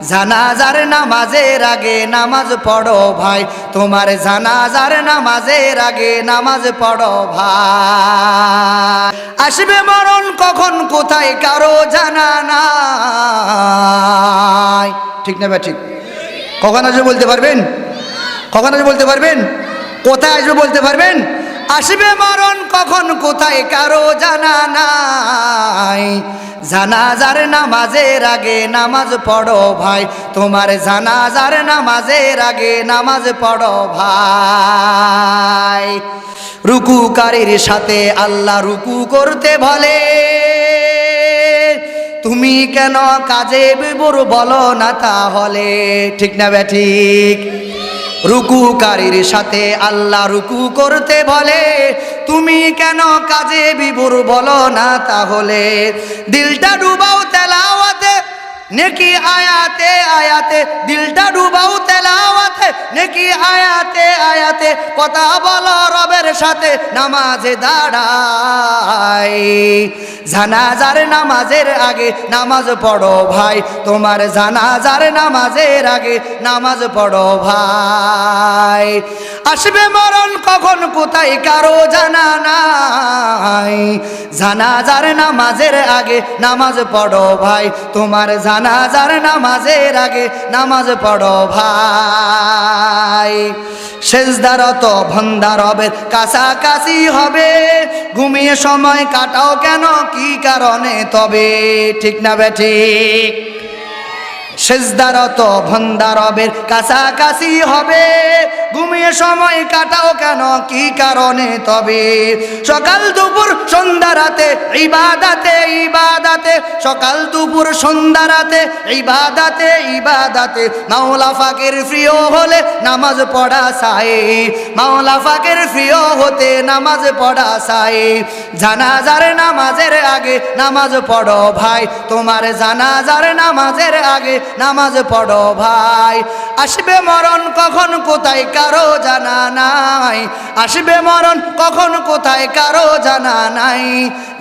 জানাজার নামাজের আগে নামাজ পড়ো ভাই, তোমার জানাজার নামাজের আগে নামাজ পড়ো ভাই। আসবে মরণ কখন কোথায় কারো জানা নাই, ঠিক না ভাই? ঠিক। কখন আসবে বলতে পারবেন? কখন আসবে বলতে পারবেন? কোথায় আসবে বলতে পারবেন? আসবে মরণ কখন কোথায় কারো জানা নাই। জানাজার নামাজের আগে নামাজ পড়ো ভাই, তোমার জানাজার নামাজের আগে নামাজ পড়ো ভাই। রুকুকারীর সাথে আল্লাহ রুকু করতে বলে, তুমি কেন কাজে বিবর বলো না তাহলে, ঠিক না বে ঠিক? রুকুকারীর সাথে আল্লাহ রুকু করতে বলে, তুমি কেন কাজে বিবর বলো না তাহলে। দিলটা ডুবাও তেলাওয়াতে নেকি আয়াতে আয়াতে, দিলটা ডুবাও তেলাওয়াতে নেকি আয়াতে আয়াতে, কথা বলো রবের সাথে নামাজে দাঁড়াই। জানাজার নামাজের আগে নামাজ পড়ো ভাই, তোমার জানাজার নামাজের আগে নামাজ পড়ো ভাই। আসবে মরণ কখন কোথায় কারো জানা নাই। জানাজার নামাজের আগে নামাজ পড়ো ভাই, তোমার জানাজার নামাজের আগে নামাজ পড়ো ভাই। সেজদারত বান্দা রবের কাছাকাছি হবে, ঘুমিয়ে সময় কাটাও কেন কি কারণে তবে, ঠিক না বে ঠিক? সেজদারত বান্দা রবের কাছাকাছি হবে, ঘুমিয়ে সময় কাটাও কেন কি কারণে তবে। সকাল দুপুর সন্ধ্যা রাতে ইবাদাতে ইবাদাতে, সকাল দুপুর সন্ধ্যা রাতে ইবাদাতে ইবাদাতে, মাওলা পাকের প্রিয় হলে নামাজ পড়া চাই, মাওলা পাকের প্রিয় হতে নামাজ পড়া চাই। জানাজার নামাজের আগে নামাজ পড়ো ভাই, তোমার জানাজার নামাজের আগে নামাজ পড়ো ভাই। আসবে মরণ কখন কোথায় কারো জানা নাই, আসবে মরণ কখন কোথায় কারো জানা নাই।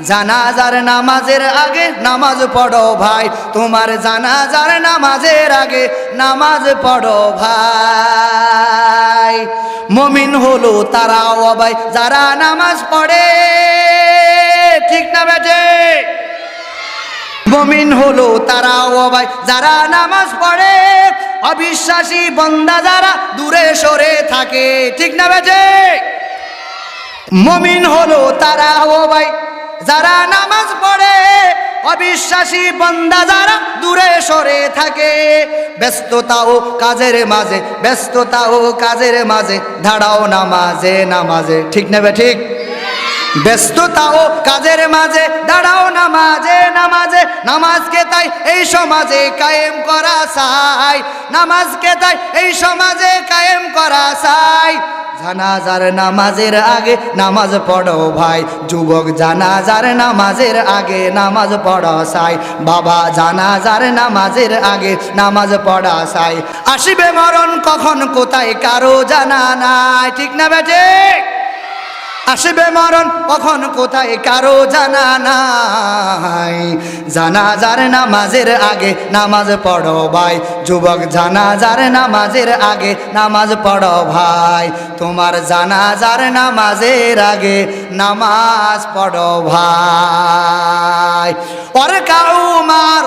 জানাজার নামাজের আগে নামাজ পড়ো ভাই, তোমার জানাজার নামাজের আগে নামাজ পড়ো ভাই। মুমিন হলো তারা ও ভাই যারা নামাজ পড়ে, ঠিক না বেটে? মুমিন হলো তারা ও ভাই যারা নামাজ পড়ে, অবিশ্বাসী বান্দা যারা দূরে সরে থাকে, ঠিক না বেটে? মুমিন হলো তারা ও ভাই যারা নামাজ পড়ে, অবিশ্বাসী বান্দা যারা দূরে সরে থাকে। ব্যস্ততা ও কাজের মাঝে, ব্যস্ততা ও কাজের মাঝে দাঁড়াও নামাজে নামাজে, ঠিক না বে ঠিক? ব্যস্ততা ও কাজের মাঝে দাঁড়াও নামাজে নামাজে, নামাজকে তাই এই সমাজে কায়েম করা চাই, নামাজকে তাই এই সমাজে কায়েম করা চাই। জানাজার নামাজের আগে নামাজ পড়ো ভাই, যুবক জানাজার নামাজের আগে নামাজ পড়া চাই, বাবা জানাজার নামাজের আগে নামাজ পড়া চাই। আসবে মরণ কখন কোথায় কারো জানা নাই, ঠিক না বেটে? আসবে মরণ কখন কোথায় কারো জানা নাই। জানাজার নামাজের আগে নামাজ পড়ো ভাই, যুবক জানাজার নামাজের আগে নামাজ পড়ো ভাই, তোমার জানাজার নামাজের আগে নামাজ পড়ো ভাই। ওর কাউ মার